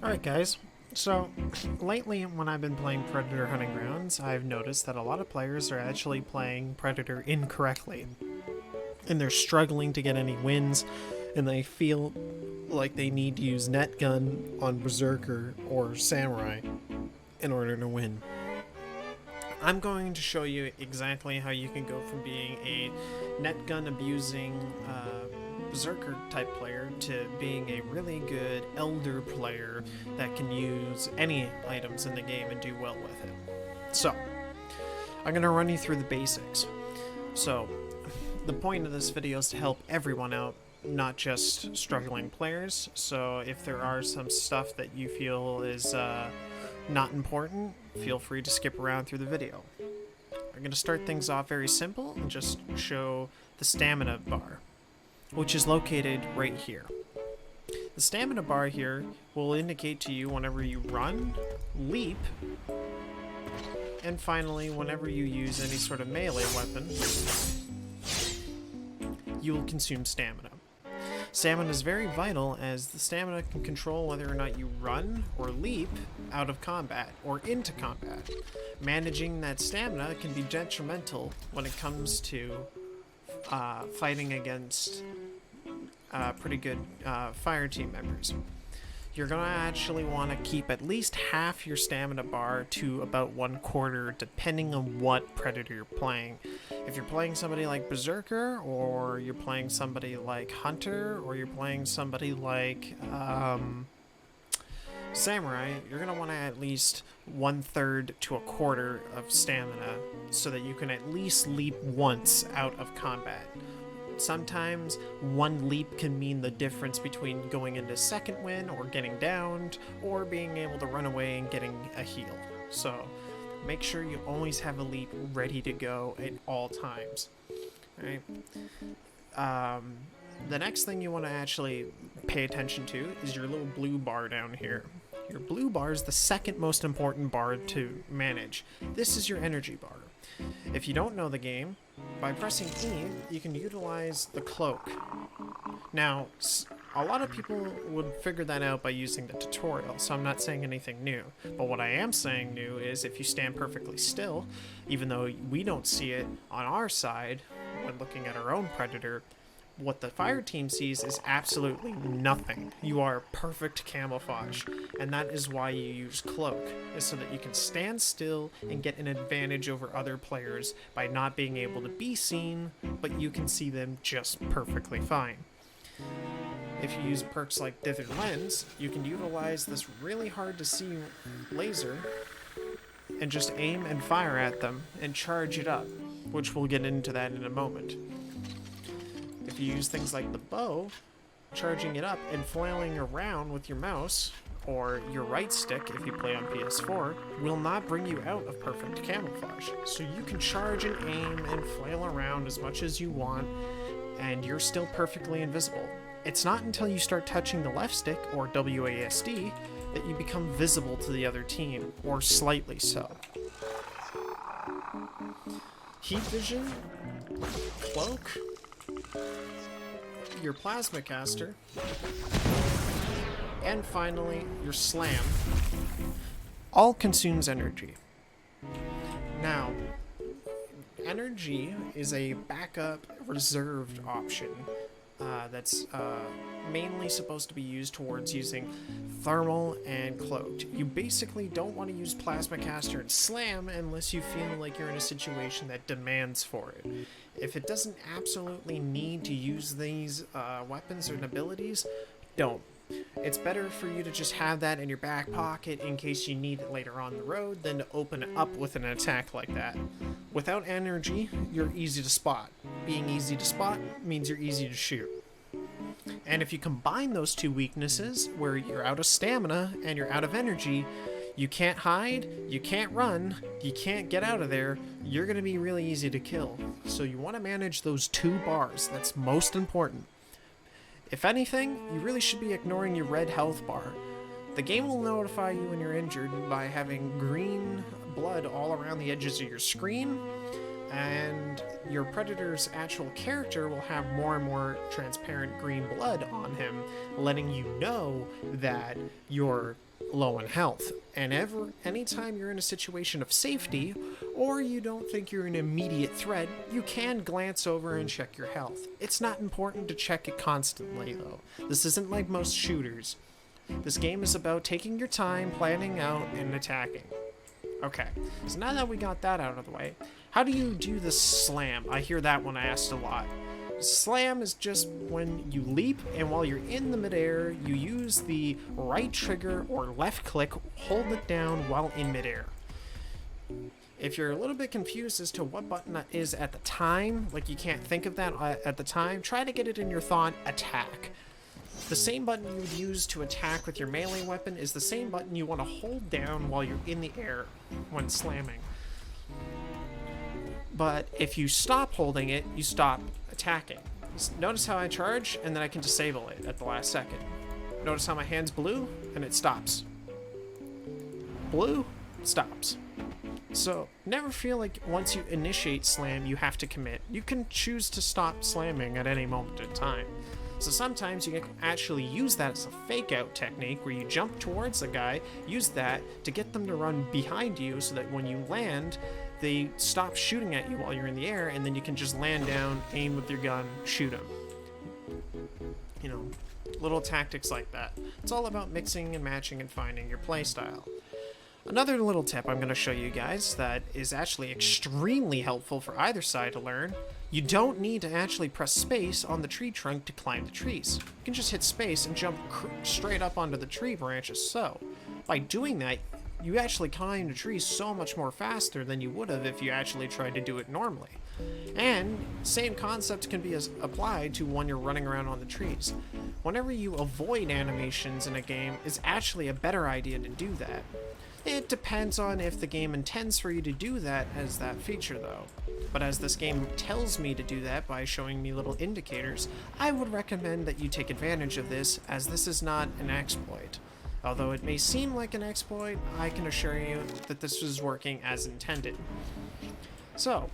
Alright guys, so lately when I've been playing Predator Hunting Grounds, I've noticed that a lot of players are actually playing Predator incorrectly. And they're struggling to get any wins, and they feel like they need to use net gun on Berserker or Samurai in order to win. I'm going to show you exactly how you can go from being a net gun abusing Berserker type player to being a really good Elder player that can use any items in the game and do well with it. So, I'm going to run you through the basics. So, the point of this video is to help everyone out, not just struggling players. So, if there are some stuff that you feel is not important, feel free to skip around through the video. I'm going to start things off very simple and just show the stamina bar, which is located right here. The stamina bar here will indicate to you whenever you run, leap, and finally whenever you use any sort of melee weapon, you will consume stamina. Stamina is very vital, as the stamina can control whether or not you run or leap out of combat or into combat. Managing that stamina can be detrimental when it comes to fighting against pretty good fire team members. You're going to actually want to keep at least half your stamina bar to about 1/4, depending on what Predator you're playing. If you're playing somebody like Berserker, or you're playing somebody like Hunter, or you're playing somebody like Samurai, you're going to want to at least 1/3 to 1/4 of stamina so that you can at least leap once out of combat. Sometimes one leap can mean the difference between going into second win or getting downed, or being able to run away and getting a heal. So make sure you always have a leap ready to go at all times. Alright. The next thing you want to actually pay attention to is your little blue bar down here. Your blue bar is the second most important bar to manage. This is your energy bar. If you don't know the game, by pressing E, you can utilize the cloak. Now, a lot of people would figure that out by using the tutorial, so I'm not saying anything new. But what I am saying new is if you stand perfectly still, even though we don't see it on our side when looking at our own Predator, what the fire team sees is absolutely nothing. You are perfect camouflage, and that is why you use cloak, is so that you can stand still and get an advantage over other players by not being able to be seen, but you can see them just perfectly fine. If you use perks like Dither Lens, you can utilize this really hard to see laser and just aim and fire at them and charge it up, which we'll get into that in a moment. If you use things like the bow, charging it up and flailing around with your mouse, or your right stick if you play on PS4, will not bring you out of perfect camouflage. So you can charge and aim and flail around as much as you want, and you're still perfectly invisible. It's not until you start touching the left stick, or WASD, that you become visible to the other team, or slightly so. Heat vision, cloak, your plasma caster, and finally your slam, all consumes energy. Now, energy is a backup reserved option that's mainly supposed to be used towards using thermal and cloaked. You basically don't want to use plasma caster and slam unless you feel like you're in a situation that demands for it. If it doesn't absolutely need to use these weapons and abilities, don't. It's better for you to just have that in your back pocket in case you need it later on the road than to open it up with an attack like that. Without energy, you're easy to spot. Being easy to spot means you're easy to shoot. And if you combine those two weaknesses, where you're out of stamina and you're out of energy, you can't hide, you can't run, you can't get out of there, you're going to be really easy to kill. So you want to manage those two bars. That's most important. If anything, you really should be ignoring your red health bar. The game will notify you when you're injured by having green blood all around the edges of your screen, and your Predator's actual character will have more and more transparent green blood on him, letting you know that your low in health. And anytime you're in a situation of safety, or you don't think you're an immediate threat, you can glance over and check your health. It's not important to check it constantly, though. This isn't like most shooters. This game is about taking your time, planning out, and attacking. Okay, so now that we got that out of the way, how do you do the slam? I hear that one asked a lot. Slam is just when you leap, and while you're in the midair, you use the right trigger or left click, hold it down while in midair. If you're a little bit confused as to what button that is at the time, like you can't think of that at the time, try to get it in your thought, attack. The same button you would use to attack with your melee weapon is the same button you want to hold down while you're in the air when slamming. But if you stop holding it, you stop attacking. Notice how I charge, and then I can disable it at the last second. Notice how my hand's blue, and it stops. Blue, stops. So, never feel like once you initiate slam, you have to commit. You can choose to stop slamming at any moment in time. So sometimes you can actually use that as a fake out technique where you jump towards a guy, use that to get them to run behind you so that when you land, they stop shooting at you while you're in the air, and then you can just land down, aim with your gun, shoot them. You know, little tactics like that. It's all about mixing and matching and finding your playstyle. Another little tip I'm going to show you guys that is actually extremely helpful for either side to learn. You don't need to actually press space on the tree trunk to climb the trees. You can just hit space and jump straight up onto the tree branches. So, by doing that, you actually climb the trees so much more faster than you would have if you actually tried to do it normally. And same concept can be applied to when you're running around on the trees. Whenever you avoid animations in a game, it's actually a better idea to do that. It depends on if the game intends for you to do that as that feature though. But as this game tells me to do that by showing me little indicators, I would recommend that you take advantage of this, as this is not an exploit. Although it may seem like an exploit, I can assure you that this is working as intended. So,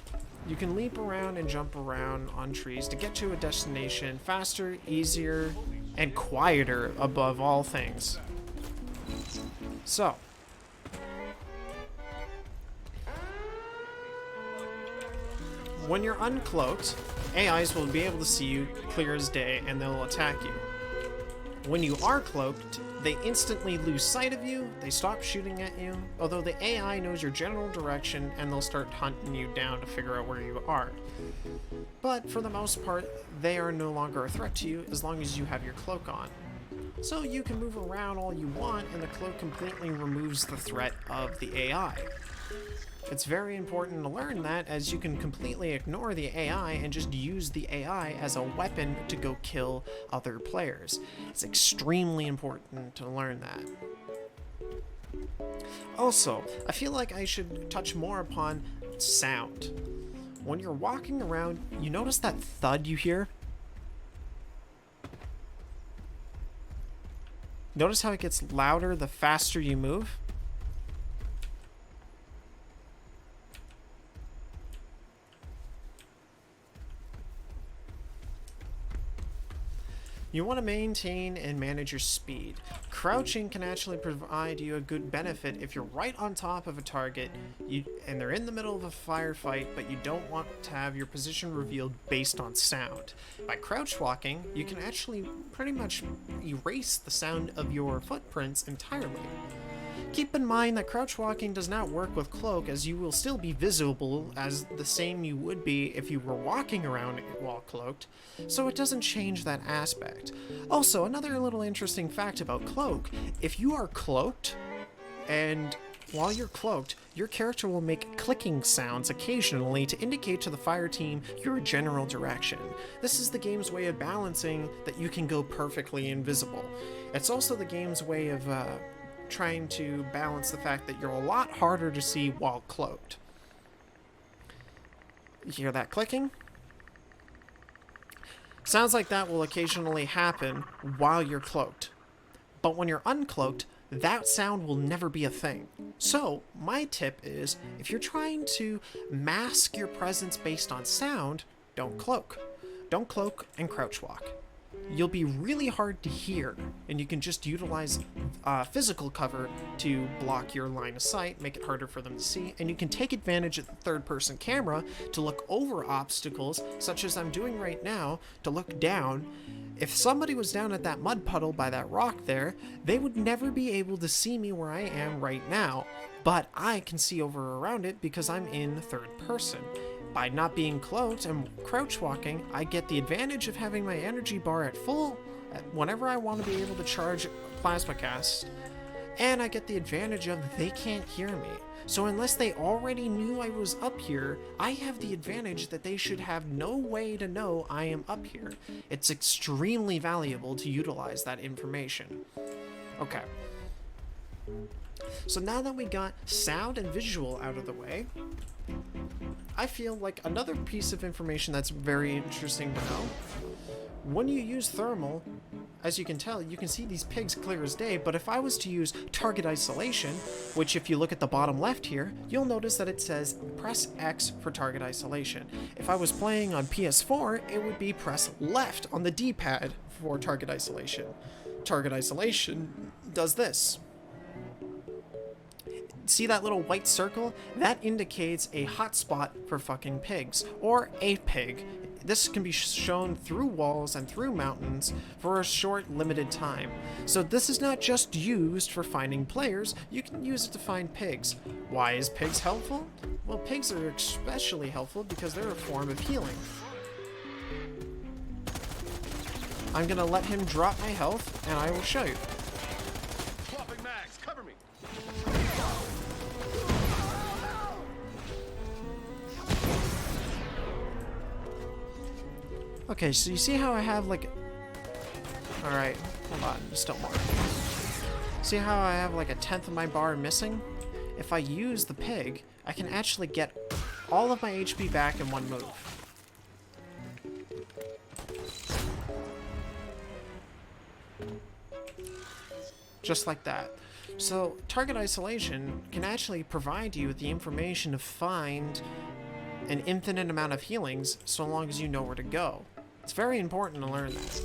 you can leap around and jump around on trees to get to a destination faster, easier, and quieter above all things. So, when you're uncloaked, AIs will be able to see you clear as day and they'll attack you. When you are cloaked, they instantly lose sight of you, they stop shooting at you, although the AI knows your general direction and they'll start hunting you down to figure out where you are. But for the most part, they are no longer a threat to you as long as you have your cloak on. So you can move around all you want and the cloak completely removes the threat of the AI. It's very important to learn that, as you can completely ignore the AI and just use the AI as a weapon to go kill other players. It's extremely important to learn that. Also, I feel like I should touch more upon sound. When you're walking around, you notice that thud you hear? Notice how it gets louder the faster you move? You want to maintain and manage your speed. Crouching can actually provide you a good benefit if you're right on top of a target and they're in the middle of a firefight, but you don't want to have your position revealed based on sound. By crouch walking, you can actually pretty much erase the sound of your footprints entirely. Keep in mind that crouch walking does not work with cloak, as you will still be visible as the same you would be if you were walking around while cloaked, so it doesn't change that aspect. Also, another little interesting fact about cloak: if you are cloaked, and while you're cloaked, your character will make clicking sounds occasionally to indicate to the fire team your general direction. This is the game's way of balancing that you can go perfectly invisible. It's also the game's way of trying to balance the fact that you're a lot harder to see while cloaked. You hear that clicking? Sounds like that will occasionally happen while you're cloaked. But when you're uncloaked, that sound will never be a thing. So, my tip is, if you're trying to mask your presence based on sound, don't cloak. Don't cloak and crouch walk. you'll be really hard to hear, and you can just utilize physical cover to block your line of sight, make it harder for them to see, and you can take advantage of the third-person camera to look over obstacles, such as I'm doing right now, to look down. If somebody was down at that mud puddle by that rock there, they would never be able to see me where I am right now, but I can see over around it because I'm in third person. By not being cloaked and crouch walking, I get the advantage of having my energy bar at full whenever I want to be able to charge Plasma Cast, and I get the advantage of they can't hear me. So unless they already knew I was up here, I have the advantage that they should have no way to know I am up here. It's extremely valuable to utilize that information. Okay. So now that we got sound and visual out of the way, I feel like another piece of information that's very interesting to know. When you use thermal, as you can tell, you can see these pigs clear as day, but if I was to use target isolation, which if you look at the bottom left here, you'll notice that it says press X for target isolation. If I was playing on PS4, it would be press left on the D-pad for target isolation. Target isolation does this. See that little white circle? That indicates a hotspot for fucking pigs, or a pig. This can be shown through walls and through mountains for a short, limited time. So this is not just used for finding players, you can use it to find pigs. Why is pigs helpful? Well, pigs are especially helpful because they're a form of healing. I'm gonna let him drop my health, and I will show you. Swapping mags, cover me. Okay, so you see how I have like... Alright, hold on, still more. See how I have like 1/10 of my bar missing? If I use the pig, I can actually get all of my HP back in one move. Just like that. So, target isolation can actually provide you with the information to find an infinite amount of healings so long as you know where to go. It's very important to learn that.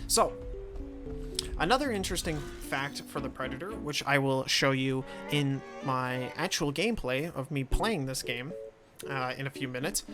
So, another interesting fact for the Predator, which I will show you in my actual gameplay of me playing this game in a few minutes,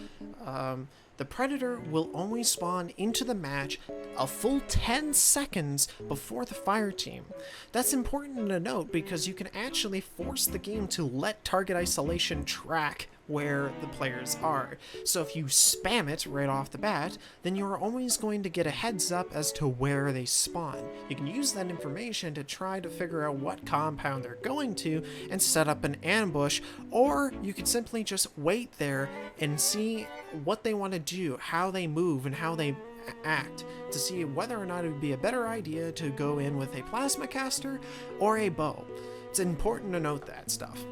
the Predator will only spawn into the match a full 10 seconds before the fire team. That's important to note because you can actually force the game to let target isolation track where the players are. So if you spam it right off the bat, then you're always going to get a heads up as to where they spawn. You can use that information to try to figure out what compound they're going to and set up an ambush, or you could simply just wait there and see what they want to do, how they move, and how they act, to see whether or not it would be a better idea to go in with a plasma caster or a bow. It's important to note that stuff.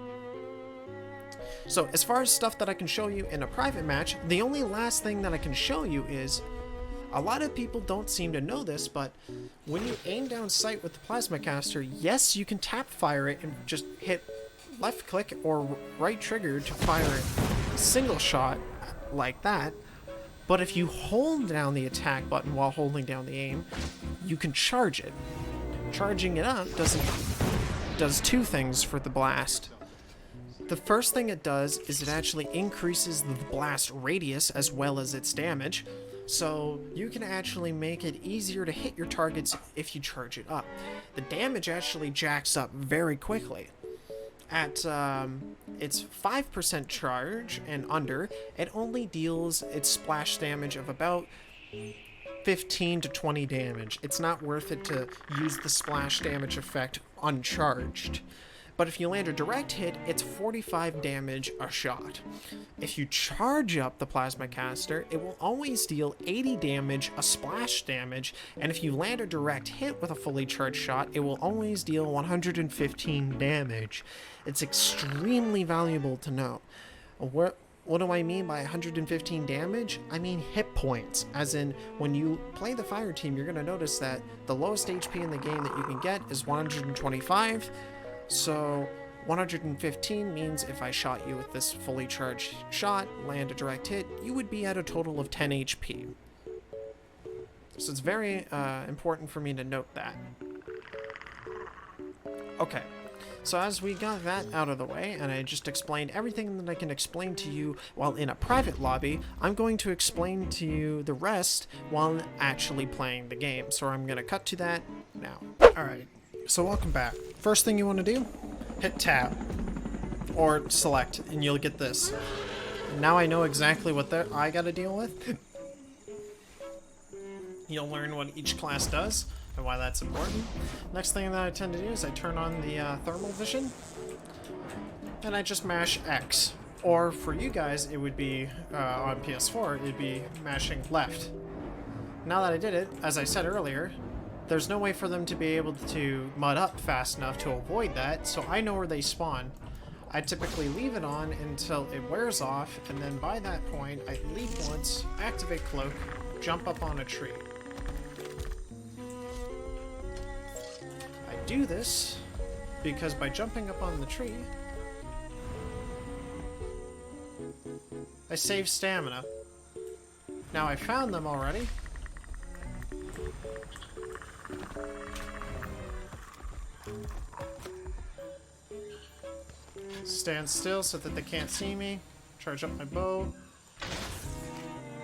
So as far as stuff that I can show you in a private match, the only last thing that I can show you is, a lot of people don't seem to know this, but when you aim down sight with the plasma caster, yes, you can tap fire it and just hit left click or right trigger to fire a single shot like that. But if you hold down the attack button while holding down the aim, you can charge it. Charging it up does two things for the blast. The first thing it does is it actually increases the blast radius as well as its damage, so you can actually make it easier to hit your targets if you charge it up. The damage actually jacks up very quickly. At its 5% charge and under, it only deals its splash damage of about 15 to 20 damage. It's not worth it to use the splash damage effect uncharged. But if you land a direct hit, it's 45 damage a shot. If you charge up the plasma caster, it will always deal 80 damage a splash damage, and if you land a direct hit with a fully charged shot, it will always deal 115 damage. It's extremely valuable to know. What do I mean by 115 damage? I mean hit points, as in when you play the fire team, you're going to notice that the lowest HP in the game that you can get is 125. So 115 means if I shot you with this fully charged shot, land a direct hit, you would be at a total of 10 HP. So it's very important for me to note that. Okay, so as we got that out of the way, and I just explained everything that I can explain to you while in a private lobby, I'm going to explain to you the rest while actually playing the game. So I'm going to cut to that now. Alright, so welcome back. First thing you want to do, hit tab, or select, and you'll get this. Now I know exactly what I got to deal with. You'll learn what each class does and why that's important. Next thing that I tend to do is I turn on the thermal vision, and I just mash X. Or for you guys, it would be, on PS4, it'd be mashing left. Now that I did it, as I said earlier, there's no way for them to be able to mud up fast enough to avoid that, so I know where they spawn. I typically leave it on until it wears off, and then by that point, I leave once, activate cloak, jump up on a tree. I do this because by jumping up on the tree, I save stamina. Now I found them already. Stand still so that they can't see me. Charge up my bow.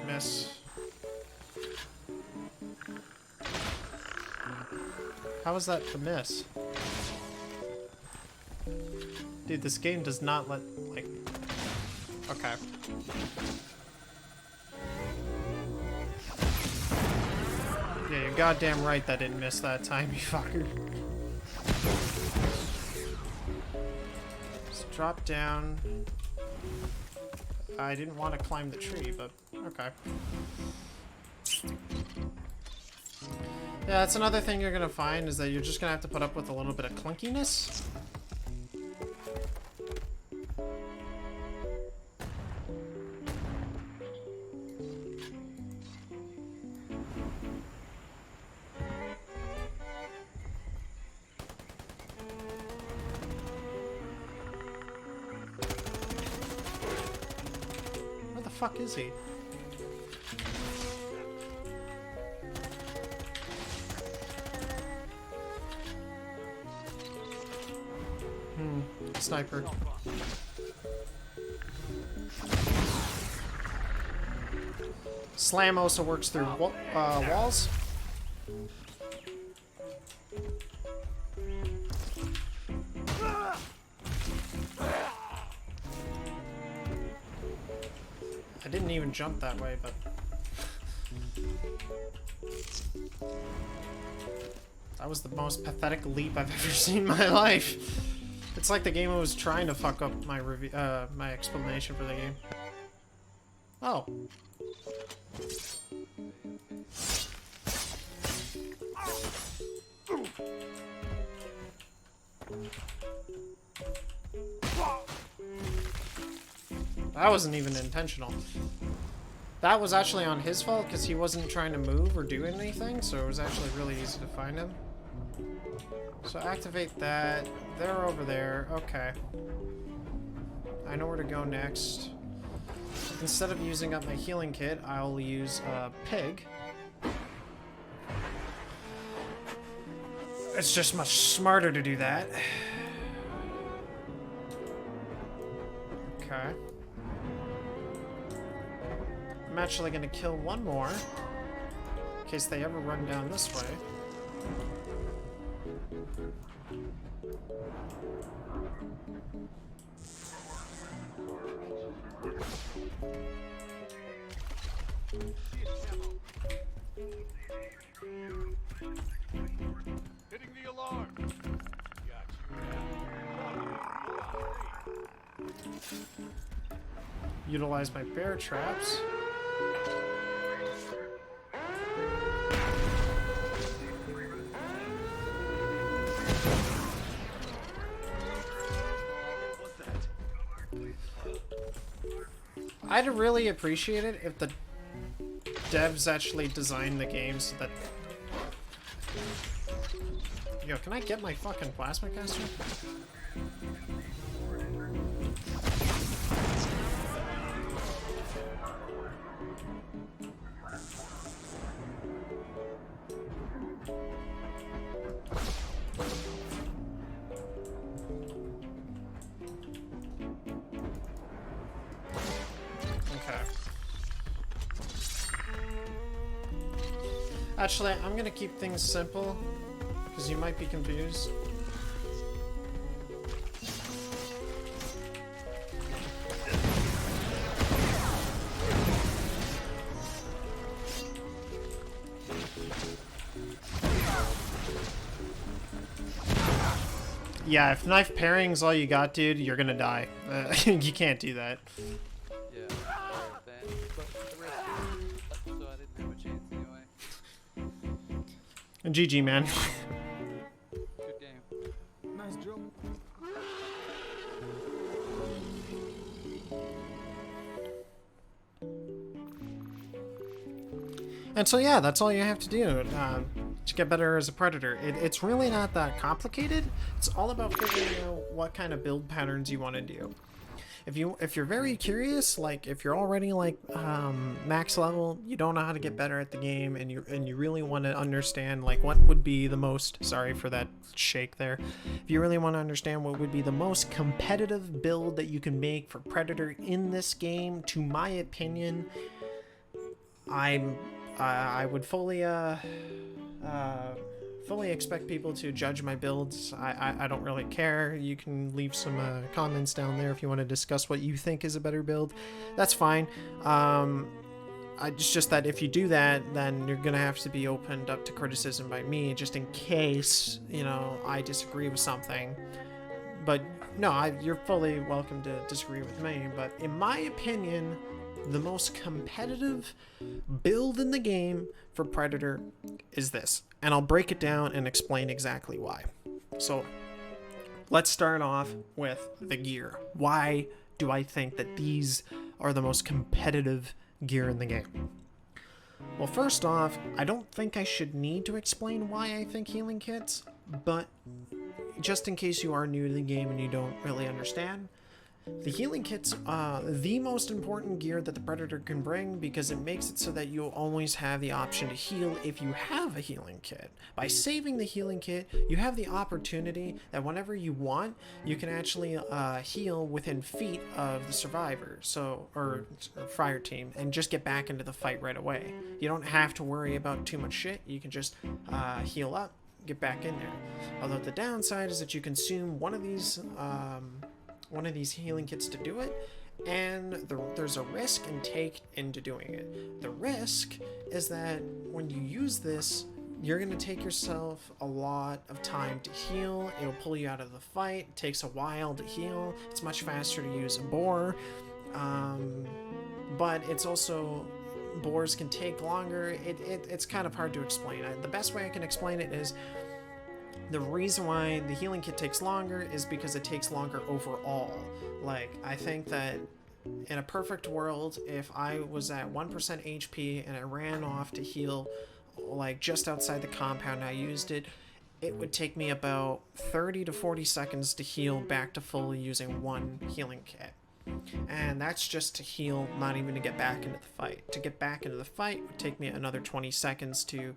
Miss. How is that a miss? Dude, this game does not let, like... Okay. Yeah, you're goddamn right that didn't miss that time, you fucker. Just drop down. I didn't want to climb the tree, but okay. Yeah, that's another thing you're gonna find, is that you're just gonna have to put up with a little bit of clunkiness. Where the fuck is he? Sniper. Slam also works through walls. I didn't even jump that way, but... That was the most pathetic leap I've ever seen in my life. It's like the game was trying to fuck up my review, my explanation for the game. Oh. That wasn't even intentional. That was actually on his fault because he wasn't trying to move or do anything, so it was actually really easy to find him. So activate that. They're over there. Okay. I know where to go next. Instead of using up my healing kit, I'll use a pig. It's just much smarter to do that. Okay. I'm actually gonna kill one more in case they ever run down this way. Hitting the alarm. Utilize my bear traps. I'd really appreciate it if the devs actually designed the game so that... Yo, can I get my fucking plasma caster? Actually, I'm gonna keep things simple, because you might be confused. Yeah, if knife pairing's all you got, dude, you're gonna die. You can't do that. Yeah, then, but the rest so I didn't have a chance anyway. And GG, man. Good game. Nice joke. And so yeah, that's all you have to do to get better as a predator. It's really not that complicated. It's all about figuring out what kind of build patterns you want to do. If you're very curious, like if you're already like max level, you don't know how to get better at the game, and you really want to understand like what would be the most, sorry for that shake there, if you really want to understand what would be the most competitive build that you can make for predator in this game, to my opinion, I would fully expect people to judge my builds. I don't really care. You can leave some comments down there if you want to discuss what you think is a better build. That's fine. It's just that if you do that, then you're gonna have to be opened up to criticism by me, just in case, you know, I disagree with something. But no, you're fully welcome to disagree with me. But in my opinion, the most competitive build in the game for Predator is this, and I'll break it down and explain exactly why. So let's start off with the gear. Why do I think that these are the most competitive gear in the game? Well, first off, I don't think I should need to explain why I think healing kits, but just in case you are new to the game and you don't really understand, the healing kit's the most important gear that the Predator can bring, because it makes it so that you'll always have the option to heal if you have a healing kit. By saving the healing kit, you have the opportunity that whenever you want, you can actually heal within feet of the survivor, or fire team, and just get back into the fight right away. You don't have to worry about too much shit. You can just heal up, get back in there. Although the downside is that you consume one of these healing kits to do it, and there's a risk and take into doing it. The risk is that when you use this, you're going to take yourself a lot of time to heal. It'll pull you out of the fight. It takes a while to heal. It's much faster to use a boar, but it's also, boars can take longer. It's kind of hard to explain. The best way I can explain it is, the reason why the healing kit takes longer is because it takes longer overall. Like, I think that in a perfect world, if I was at 1% HP and I ran off to heal, like just outside the compound, I used it, it would take me about 30 to 40 seconds to heal back to full using one healing kit. And that's just to heal, not even to get back into the fight. To get back into the fight would take me another 20 seconds to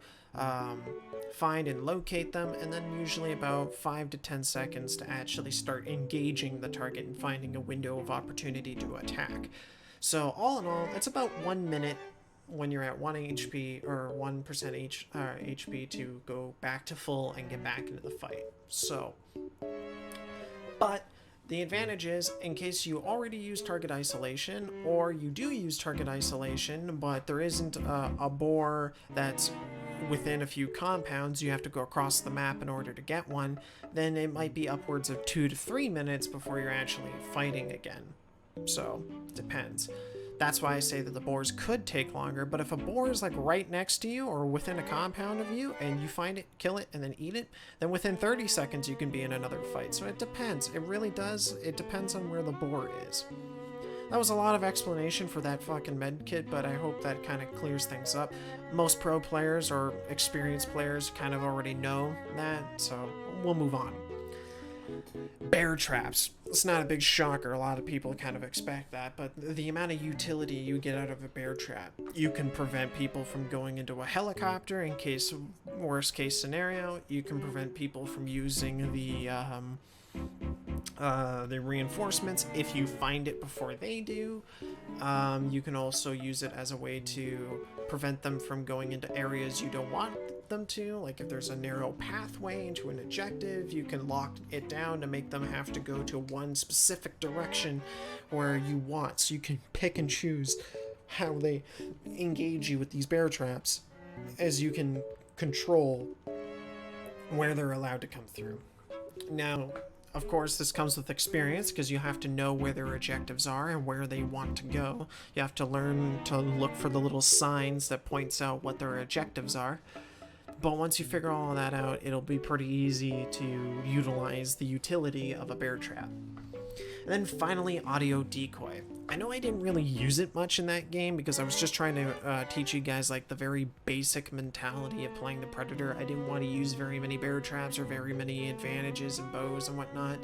find and locate them, and then usually about 5 to 10 seconds to actually start engaging the target and finding a window of opportunity to attack. So all in all, it's about 1 minute when you're at 1 HP or 1% HP to go back to full and get back into the fight. So, but the advantage is, in case you already use target isolation, or you do use target isolation, but there isn't a boar that's within a few compounds, you have to go across the map in order to get one, then it might be upwards of 2 to 3 minutes before you're actually fighting again. So, it depends. That's why I say that the boars could take longer, but if a boar is like right next to you or within a compound of you and you find it, kill it, and then eat it, then within 30 seconds you can be in another fight. So it depends. It really does. It depends on where the boar is. That was a lot of explanation for that fucking med kit, but I hope that kind of clears things up. Most pro players or experienced players kind of already know that, so we'll move on. Bear traps. It's not a big shocker. A lot of people kind of expect that, but the amount of utility you get out of a bear trap. You can prevent people from going into a helicopter in case of worst case scenario. You can prevent people from using the The reinforcements, if you find it before they do. You can also use it as a way to prevent them from going into areas you don't want them to. Like if there's a narrow pathway into an objective, you can lock it down to make them have to go to one specific direction where you want. So you can pick and choose how they engage you with these bear traps, as you can control where they're allowed to come through. Now, of course, this comes with experience because you have to know where their objectives are and where they want to go. You have to learn to look for the little signs that points out what their objectives are. But once you figure all that out, it'll be pretty easy to utilize the utility of a bear trap. And then finally, audio decoy. I know I didn't really use it much in that game because I was just trying to teach you guys like the very basic mentality of playing the Predator. I didn't want to use very many bear traps or very many advantages and bows and whatnot.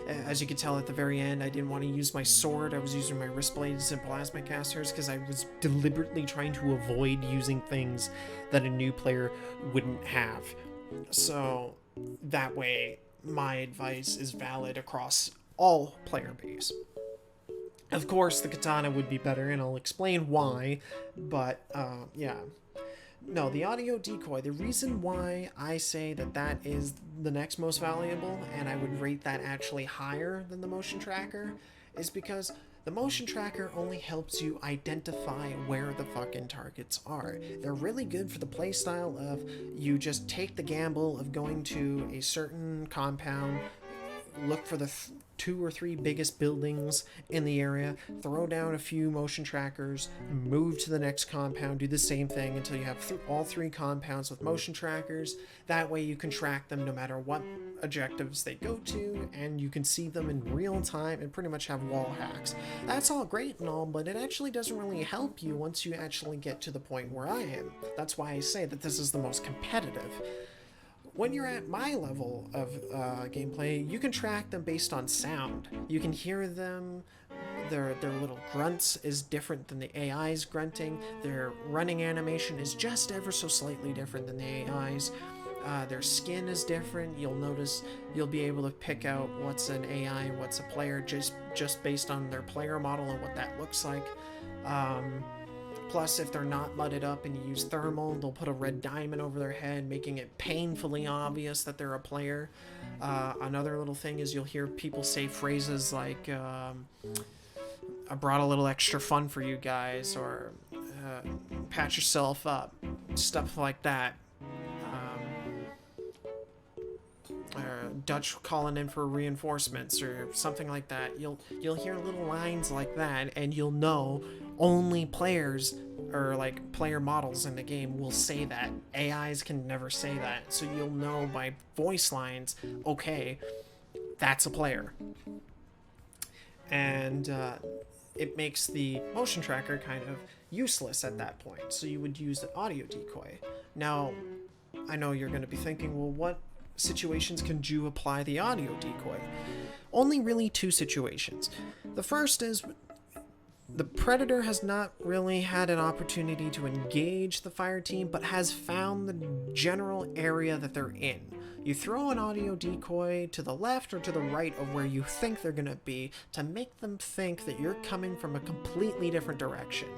As you can tell at the very end, I didn't want to use my sword. I was using my wrist blades and plasma casters because I was deliberately trying to avoid using things that a new player wouldn't have. So that way, my advice is valid across all player base. Of course, the katana would be better, and I'll explain why, but, yeah. No, the audio decoy, the reason why I say that that is the next most valuable, and I would rate that actually higher than the motion tracker, is because the motion tracker only helps you identify where the fucking targets are. They're really good for the playstyle of you just take the gamble of going to a certain compound, look for the 2 or 3 biggest buildings in the area, throw down a few motion trackers, move to the next compound, do the same thing until you have all 3 compounds with motion trackers. That way you can track them no matter what objectives they go to, and you can see them in real time and pretty much have wall hacks. That's all great and all, but it actually doesn't really help you once you actually get to the point where I am. That's why I say that this is the most competitive. When you're at my level of gameplay, you can track them based on sound. You can hear them. Their little grunts is different than the AI's grunting. Their running animation is just ever so slightly different than the AI's. Their skin is different. You'll notice you'll be able to pick out what's an AI and what's a player just based on their player model and what that looks like. Plus, if they're not mudded up and you use thermal, they'll put a red diamond over their head, making it painfully obvious that they're a player. Another little thing is you'll hear people say phrases like, I brought a little extra fun for you guys, or patch yourself up, stuff like that. Or Dutch calling in for reinforcements or something like that. You'll hear little lines like that, and you'll know only players or like player models in the game will say that. AIs can never say that, so you'll know by voice lines, okay, that's a player. And it makes the motion tracker kind of useless at that point, so you would use the audio decoy. Now, I know you're going to be thinking, well, what situations can you apply the audio decoy? Only really 2 situations. The first is the Predator has not really had an opportunity to engage the fire team, but has found the general area that they're in. You throw an audio decoy to the left or to the right of where you think they're going to be to make them think that you're coming from a completely different direction.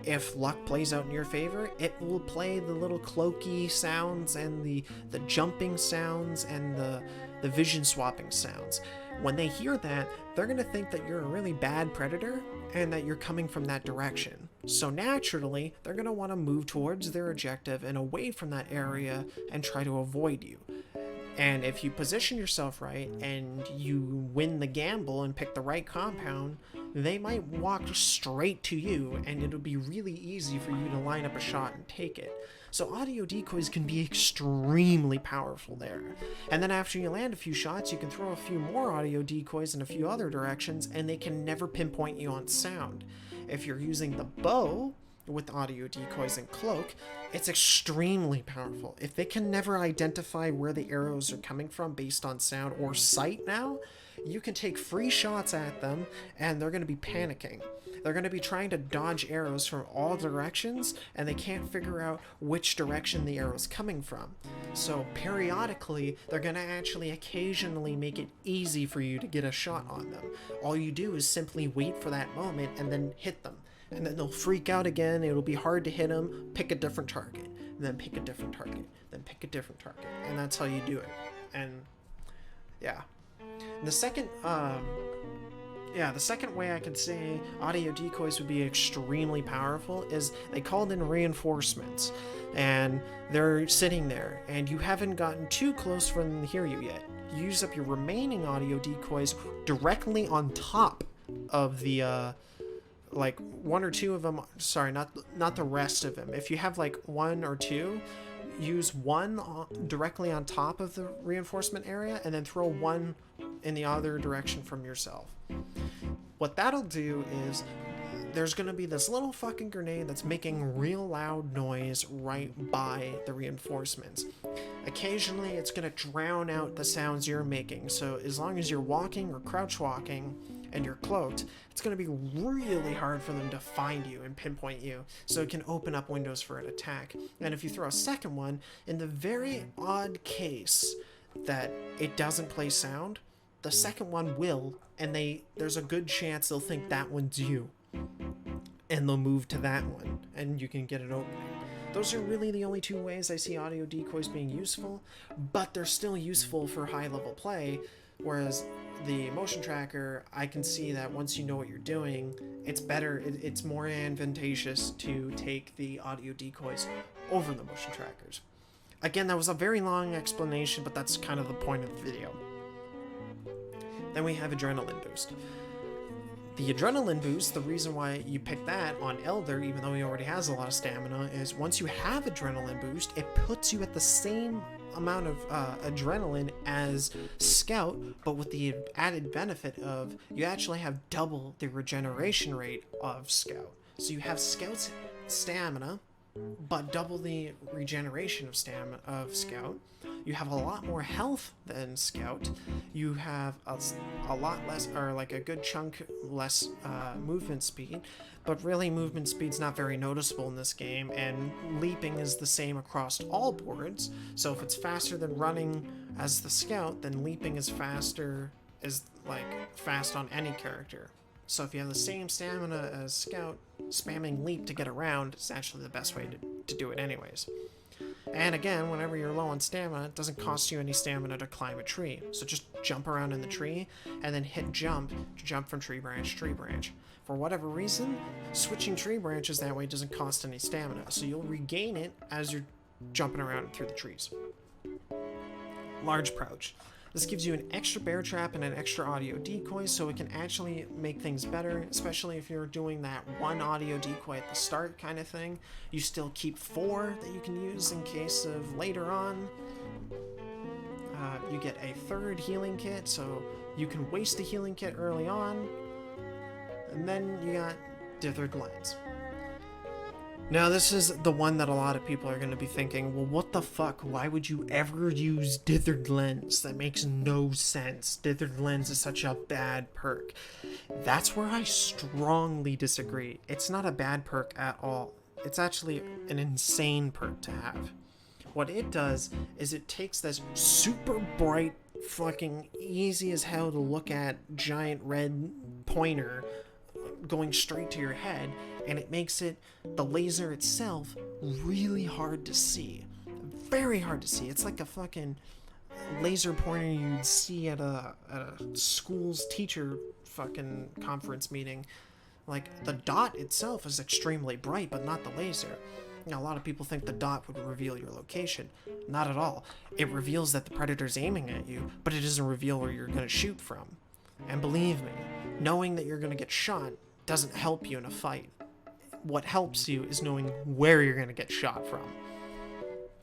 If luck plays out in your favor, it will play the little cloaky sounds and the jumping sounds and the vision swapping sounds. When they hear that, they're going to think that you're a really bad predator and that you're coming from that direction. So naturally, they're going to want to move towards their objective and away from that area and try to avoid you. And if you position yourself right and you win the gamble and pick the right compound, they might walk straight to you, and it'll be really easy for you to line up a shot and take it. So audio decoys can be extremely powerful there. And then after you land a few shots, you can throw a few more audio decoys in a few other directions, and they can never pinpoint you on sound. If you're using the bow, with audio decoys and cloak, it's extremely powerful. If they can never identify where the arrows are coming from based on sound or sight now, you can take free shots at them and they're going to be panicking. They're going to be trying to dodge arrows from all directions, and they can't figure out which direction the arrow's coming from. So periodically, they're going to actually occasionally make it easy for you to get a shot on them. All you do is simply wait for that moment and then hit them. And then they'll freak out again, it'll be hard to hit them, pick a different target, and then pick a different target, then pick a different target. And that's how you do it. And yeah. The second way I could say audio decoys would be extremely powerful is they called in reinforcements, and they're sitting there, and you haven't gotten too close for them to hear you yet. You use up your remaining audio decoys directly on top of the, like one or two of them. Sorry, not the rest of them. If you have like one or two, use one directly on top of the reinforcement area, and then throw one in the other direction from yourself. What that'll do is there's going to be this little fucking grenade that's making real loud noise right by the reinforcements. Occasionally it's going to drown out the sounds you're making, so as long as you're walking or crouch walking and you're cloaked, it's going to be really hard for them to find you and pinpoint you, so it can open up windows for an attack. And if you throw a second one, in the very odd case that it doesn't play sound, the second one will, and there's a good chance they'll think that one's you, and they'll move to that one, and you can get it opening. Those are really the only two ways I see audio decoys being useful, but they're still useful for high-level play, whereas the motion tracker, I can see that once you know what you're doing, it's better, it's more advantageous to take the audio decoys over the motion trackers. Again, that was a very long explanation, but that's kind of the point of the video. Then we have Adrenaline Boost. The Adrenaline Boost, the reason why you pick that on Elder, even though he already has a lot of stamina, is once you have Adrenaline Boost, it puts you at the same amount of adrenaline as Scout, but with the added benefit of you actually have double the regeneration rate of Scout. So you have Scout's stamina, but double the regeneration of stamina of Scout. You have a lot more health than Scout. You have a lot less, or like a good chunk less movement speed, but really movement speed's not very noticeable in this game, and leaping is the same across all boards. So if it's faster than running as the Scout, then leaping is fast on any character. So if you have the same stamina as Scout, spamming leap to get around is actually the best way to do it anyways. And again, whenever you're low on stamina, it doesn't cost you any stamina to climb a tree. So just jump around in the tree, and then hit jump to jump from tree branch to tree branch. For whatever reason, switching tree branches that way doesn't cost any stamina, so you'll regain it as you're jumping around through the trees. Large Pouch. This gives you an extra bear trap and an extra audio decoy, so it can actually make things better, especially if you're doing that one audio decoy at the start kind of thing. You still keep 4 that you can use in case of later on. You get a 3rd healing kit, so you can waste a healing kit early on. And then you got Dithered Lens. Now this is the one that a lot of people are going to be thinking, well, what the fuck, why would you ever use Dithered Lens? That makes no sense. Dithered Lens is such a bad perk. That's where I strongly disagree. It's not a bad perk at all. It's actually an insane perk to have. What it does is it takes this super bright, fucking easy as hell to look at giant red pointer going straight to your head, and it makes the laser itself really hard to see. Very hard to see. It's like a fucking laser pointer you'd see at a school's teacher fucking conference meeting. Like, the dot itself is extremely bright, but not the laser. Now, a lot of people think the dot would reveal your location. Not at all. It reveals that the predator's aiming at you, but it doesn't reveal where you're going to shoot from. And believe me, knowing that you're going to get shot doesn't help you in a fight. What helps you is knowing where you're going to get shot from.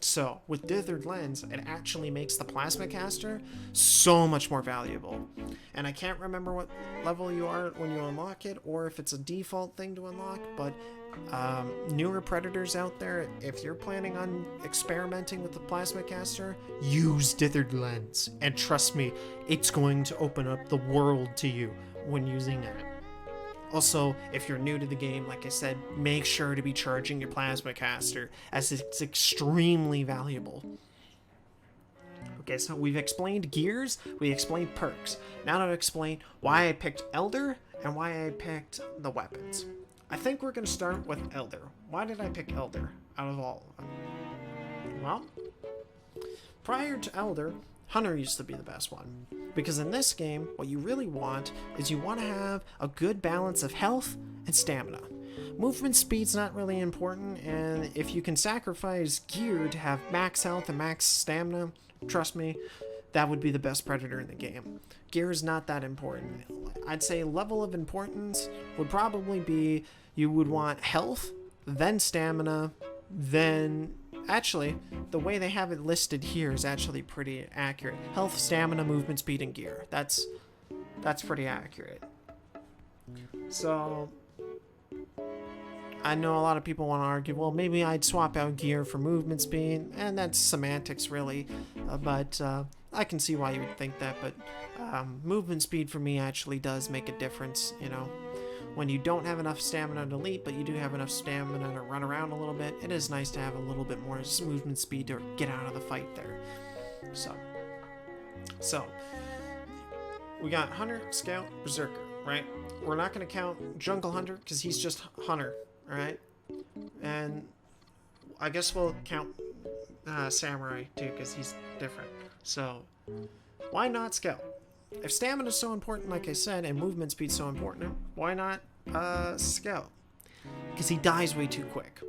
So with Dithered Lens, it actually makes the Plasma Caster so much more valuable. And I can't remember what level you are when you unlock it, or if it's a default thing to unlock, but newer Predators out there, if you're planning on experimenting with the Plasma Caster, use Dithered Lens. And trust me, it's going to open up the world to you when using it. Also, if you're new to the game, like I said, make sure to be charging your Plasma Caster, as it's extremely valuable. Okay, so we've explained gears, we explained perks. Now to explain why I picked Elder and why I picked the weapons. I think we're going to start with Elder. Why did I pick Elder out of all of them? Well, prior to Elder, Hunter used to be the best one. Because in this game, what you really want is you want to have a good balance of health and stamina. Movement speed's not really important, and if you can sacrifice gear to have max health and max stamina, trust me, that would be the best Predator in the game. Gear is not that important. I'd say level of importance would probably be you would want health, then stamina, then... Actually, the way they have it listed here is actually pretty accurate. Health, stamina, movement, speed, and gear. That's pretty accurate. So, I know a lot of people want to argue, well, maybe I'd swap out gear for movement speed, and that's semantics, really. But I can see why you would think that, but movement speed for me actually does make a difference, you know. When you don't have enough stamina to leap, but you do have enough stamina to run around a little bit, it is nice to have a little bit more movement speed to get out of the fight there. So we got Hunter, Scout, Berserker, right? We're not going to count Jungle Hunter because he's just Hunter, alright? And I guess we'll count Samurai too because he's different. So why not Scout? If stamina is so important, like I said, and movement speed so important, why not Scout? Because he dies way too quick.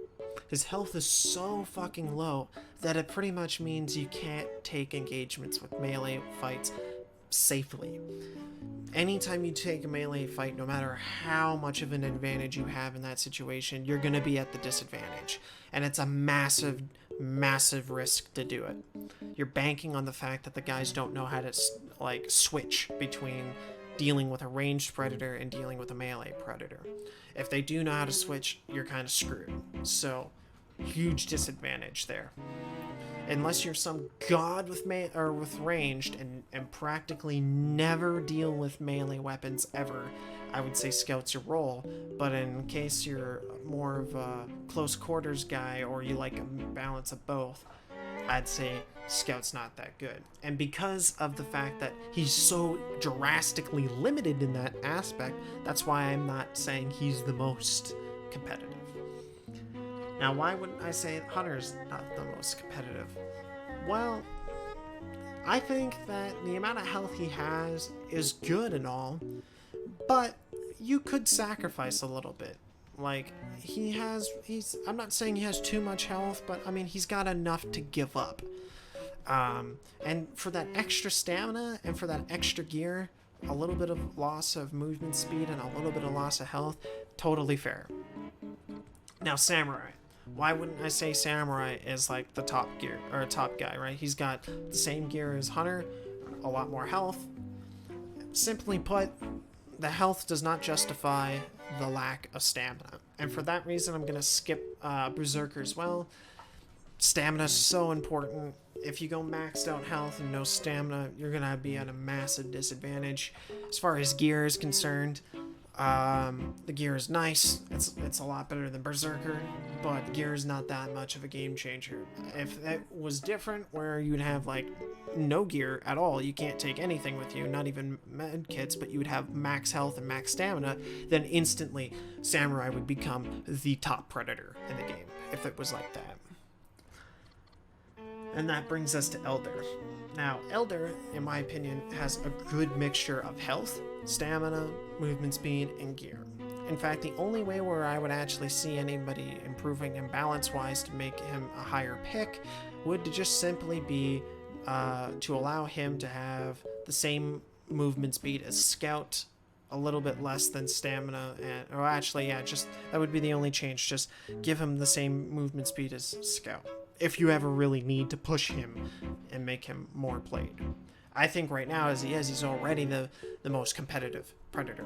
His health is so fucking low that it pretty much means you can't take engagements with melee fights safely. Anytime you take a melee fight, no matter how much of an advantage you have in that situation, you're going to be at the disadvantage. And it's a massive, massive risk to do it. You're banking on the fact that the guys don't know how to like switch between dealing with a ranged predator and dealing with a melee predator. If they do know how to switch, you're kind of screwed. So, huge disadvantage there. Unless you're some god with with ranged and practically never deal with melee weapons ever, I would say Scout's your role. But in case you're more of a close quarters guy or you like a balance of both, I'd say Scout's not that good. And because of the fact that he's so drastically limited in that aspect, that's why I'm not saying he's the most competitive. Now, why wouldn't I say Hunter's not the most competitive? Well, I think that the amount of health he has is good and all, but you could sacrifice a little bit. Like, I'm not saying he has too much health, but I mean, he's got enough to give up. And for that extra stamina and for that extra gear, a little bit of loss of movement speed and a little bit of loss of health, totally fair. Now, Samurai. Why wouldn't I say Samurai is like the top gear or a top guy, right? He's got the same gear as Hunter, a lot more health. Simply put, the health does not justify the lack of stamina. And for that reason, I'm going to skip Berserker as well. Stamina is so important. If you go maxed out health and no stamina, you're going to be at a massive disadvantage. As far as gear is concerned, the gear is nice. It's a lot better than Berserker, but gear is not that much of a game changer. If that was different, where you'd have like no gear at all, you can't take anything with you, not even med kits, but you would have max health and max stamina, then instantly Samurai would become the top predator in the game, if it was like that. And that brings us to Elder. Now, Elder, in my opinion, has a good mixture of health, stamina, movement speed, and gear. In fact, the only way where I would actually see anybody improving him balance-wise to make him a higher pick would just simply be to allow him to have the same movement speed as Scout, a little bit less than stamina, or actually, yeah, just that would be the only change. Just give him the same movement speed as Scout. if you ever really need to push him and make him more played. I think right now, as he is, he's already the most competitive Predator.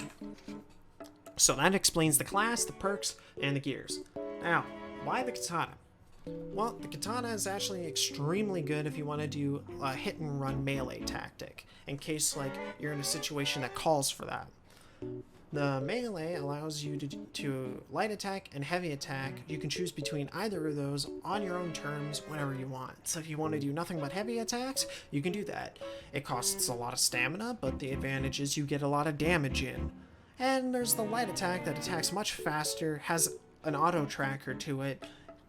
So that explains the class, the perks, and the gears. Now, why the katana? Well, the katana is actually extremely good if you want to do a hit and run melee tactic, in case like you're in a situation that calls for that. The melee allows you to light attack and heavy attack. You can choose between either of those on your own terms whenever you want. So if you want to do nothing but heavy attacks, you can do that. It costs a lot of stamina, but the advantage is you get a lot of damage in. And there's the light attack that attacks much faster, has an auto tracker to it,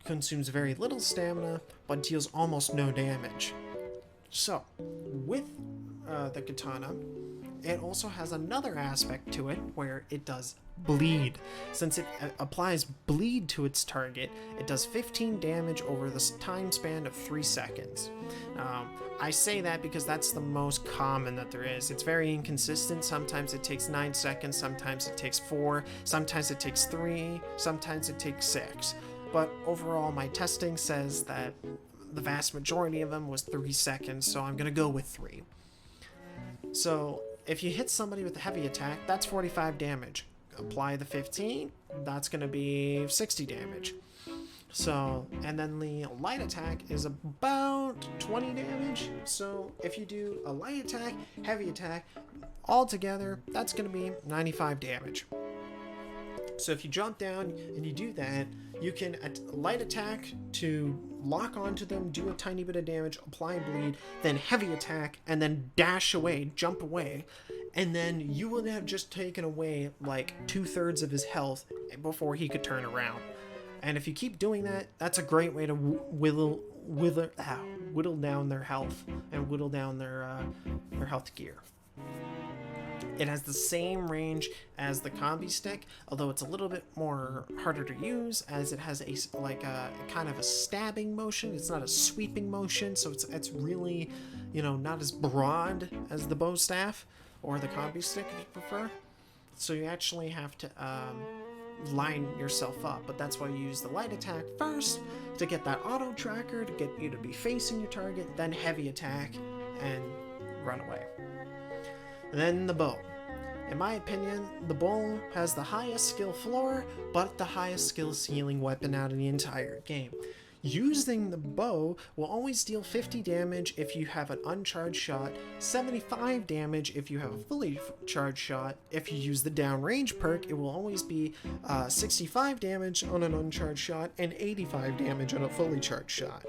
consumes very little stamina, but deals almost no damage. So, with the katana, it also has another aspect to it where it does bleed. Since it applies bleed to its target, it does 15 damage over the time span of 3 seconds. I say that because that's the most common that there is. It's very inconsistent. Sometimes it takes 9 seconds, sometimes it takes 4, sometimes it takes 3, sometimes it takes 6. But overall, my testing says that the vast majority of them was 3 seconds, so I'm gonna go with 3. So, if you hit somebody with a heavy attack, that's 45 damage. Apply the 15, that's gonna be 60 damage. So, and then the light attack is about 20 damage. So, if you do a light attack, heavy attack, all together, that's gonna be 95 damage. So if you jump down and you do that, you can light attack to lock onto them, do a tiny bit of damage, apply bleed, then heavy attack, and then dash away, jump away, and then you would have just taken away like 2/3 of his health before he could turn around. And if you keep doing that, that's a great way to whittle down their health and whittle down their health gear. It has the same range as the combi stick, although it's a little bit more harder to use, as it has a kind of a stabbing motion. It's not a sweeping motion, so it's really, not as broad as the bow staff or the combi stick if you prefer. So you actually have to line yourself up, but that's why you use the light attack first to get that auto tracker to get you to be facing your target, then heavy attack and run away. Then the bow. In my opinion, the bow has the highest skill floor, but the highest skill ceiling weapon out of the entire game. Using the bow will always deal 50 damage if you have an uncharged shot, 75 damage if you have a fully charged shot. If you use the downrange perk, it will always be 65 damage on an uncharged shot and 85 damage on a fully charged shot.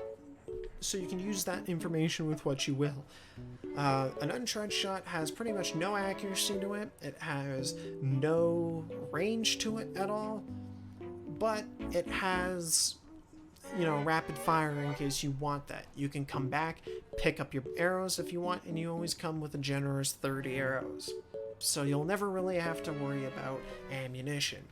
So you can use that information with what you will. An uncharged shot has pretty much no accuracy to it. It has no range to it at all, but it has, rapid fire in case you want that. You can come back, pick up your arrows if you want, and you always come with a generous 30 arrows. So you'll never really have to worry about ammunition.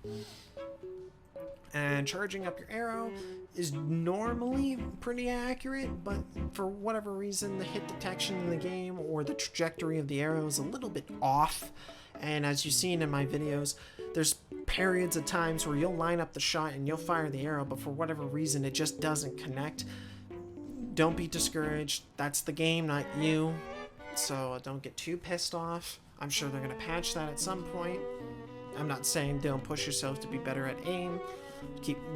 And charging up your arrow is normally pretty accurate, but for whatever reason, the hit detection in the game or the trajectory of the arrow is a little bit off. And as you've seen in my videos, there's periods of times where you'll line up the shot and you'll fire the arrow, but for whatever reason, it just doesn't connect. Don't be discouraged. That's the game, not you. So don't get too pissed off. I'm sure they're going to patch that at some point. I'm not saying don't push yourself to be better at aim.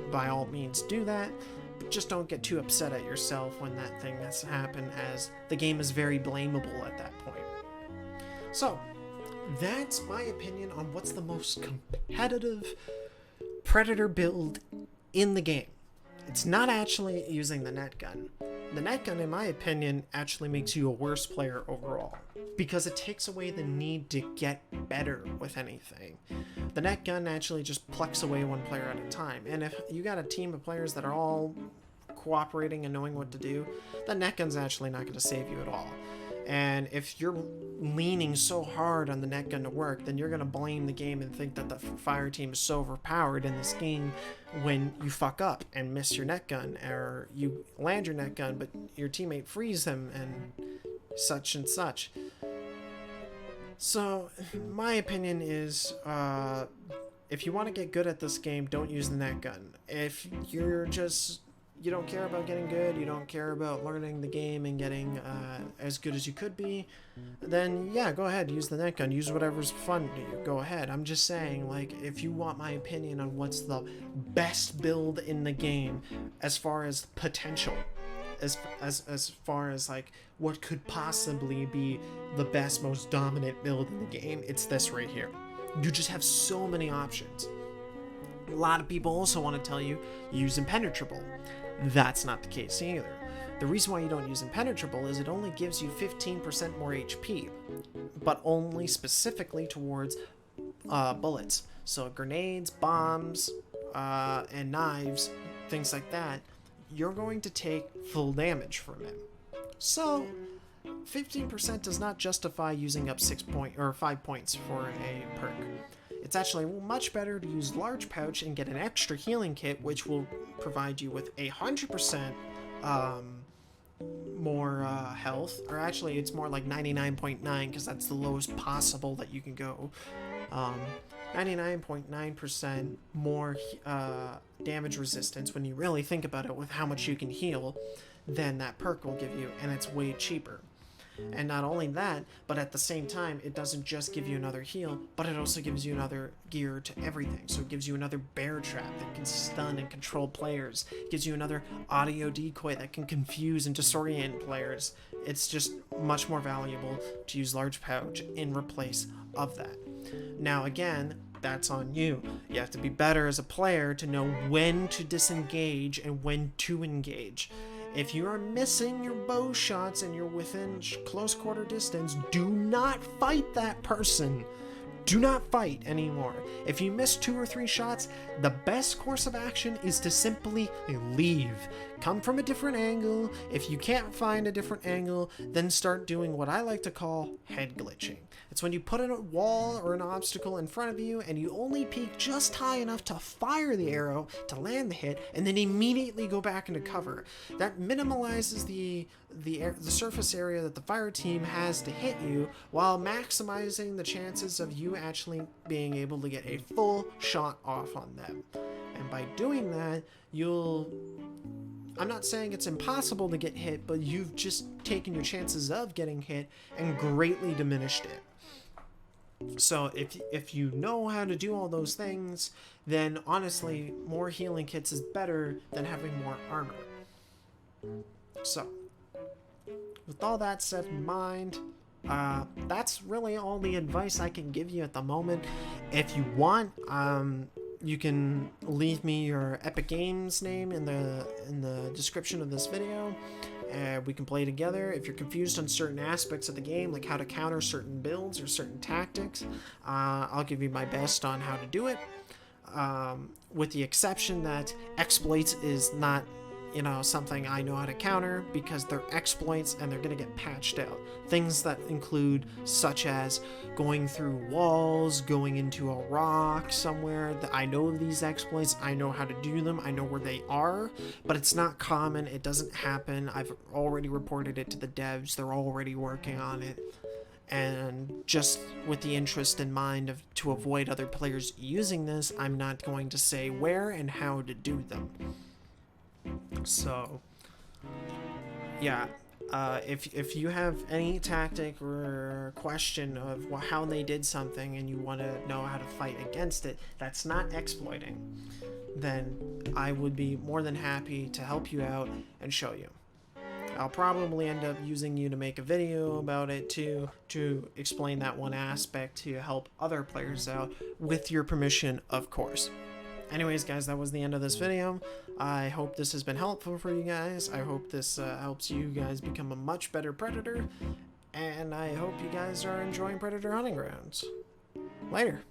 By all means do that, but just don't get too upset at yourself when that thing has happened, as the game is very blamable at that point. So that's my opinion on what's the most competitive Predator build in the game. It's not actually using the net gun. The net gun, in my opinion, actually makes you a worse player overall, because it takes away the need to get better with anything. The net gun actually just plucks away one player at a time, and if you got a team of players that are all cooperating and knowing what to do, the net gun's actually not going to save you at all. And if you're leaning so hard on the net gun to work, then you're going to blame the game and think that the fire team is so overpowered in this game when you fuck up and miss your net gun, or you land your net gun but your teammate frees him and such and such. So my opinion is, if you want to get good at this game, don't use the net gun. If you're just you don't care about getting good, you don't care about learning the game and getting as good as you could be, then yeah, go ahead, use the net gun, use whatever's fun to you, go ahead. I'm just saying, like, if you want my opinion on what's the best build in the game as far as potential, as far as like what could possibly be the best, most dominant build in the game, it's this right here. You just have so many options. A lot of people also want to tell you use impenetrable. That's not the case either. The reason why you don't use impenetrable is it only gives you 15% more HP, but only specifically towards bullets. So grenades, bombs, and knives, things like that, you're going to take full damage from it. So 15% does not justify using up 5 points for a perk. It's actually much better to use large pouch and get an extra healing kit, which will provide you with 100% more health, or actually it's more like 99.9 because that's the lowest possible that you can go. 99.9% more damage resistance when you really think about it with how much you can heal than that perk will give you, and it's way cheaper. And not only that, but at the same time, it doesn't just give you another heal, but it also gives you another gear to everything. So it gives you another bear trap that can stun and control players. It gives you another audio decoy that can confuse and disorient players. It's just much more valuable to use large pouch in replace of that. Now again, that's on you. You have to be better as a player to know when to disengage and when to engage. If you are missing your bow shots and you're within close quarter distance, do not fight that person. Do not fight anymore. If you miss 2 or 3 shots, the best course of action is to simply leave. Come from a different angle. If you can't find a different angle, then start doing what I like to call head glitching. It's when you put a wall or an obstacle in front of you and you only peek just high enough to fire the arrow to land the hit and then immediately go back into cover. That minimalizes the surface area that the fire team has to hit you while maximizing the chances of you actually being able to get a full shot off on them. And by doing that, I'm not saying it's impossible to get hit, but you've just taken your chances of getting hit and greatly diminished it. So if you know how to do all those things, then honestly, more healing kits is better than having more armor. So, with all that said in mind, that's really all the advice I can give you at the moment. If you want, you can leave me your Epic Games name in the description of this video. We can play together. If you're confused on certain aspects of the game, like how to counter certain builds or certain tactics, I'll give you my best on how to do it. With the exception that exploits is not, something I know how to counter because they're exploits and they're going to get patched out. Things that include such as going through walls, going into a rock somewhere. That I know these exploits, I know how to do them, I know where they are, but it's not common, it doesn't happen. I've already reported it to the devs, they're already working on it. And just with the interest in mind of to avoid other players using this, I'm not going to say where and how to do them. So, yeah, if you have any tactic or question of how they did something and you want to know how to fight against it, that's not exploiting, then I would be more than happy to help you out and show you. I'll probably end up using you to make a video about it too, to explain that one aspect to help other players out, with your permission, of course. Anyways, guys, that was the end of this video. I hope this has been helpful for you guys. I hope this helps you guys become a much better Predator. And I hope you guys are enjoying Predator Hunting Grounds. Later.